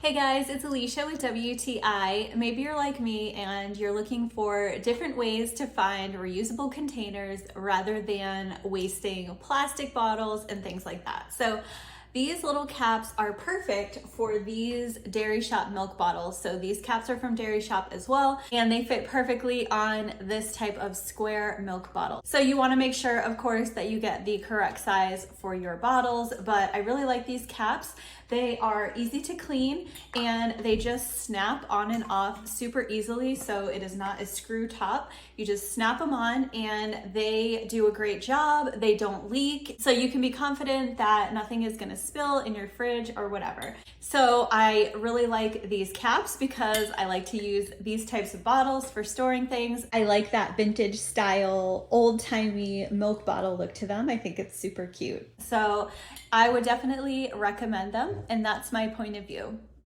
Hey guys, it's Alicia with WTI. Maybe you're like me and you're looking for different ways to find reusable containers rather than wasting plastic bottles and things like that. So these little caps are perfect for these Dairy Shoppe milk bottles. So these caps are from Dairy Shoppe as well, and they fit perfectly on this type of square milk bottle. So you want to make sure, of course, that you get the correct size for your bottles, but I really like these caps. They are easy to clean and they just snap on and off super easily, so it is not a screw top. You just snap them on and they do a great job. They don't leak, so you can be confident that nothing is going to spill in your fridge or whatever. So I really like these caps because I like to use these types of bottles for storing things. I like that vintage style, old-timey milk bottle look to them. I think it's super cute. So I would definitely recommend them, and that's my point of view.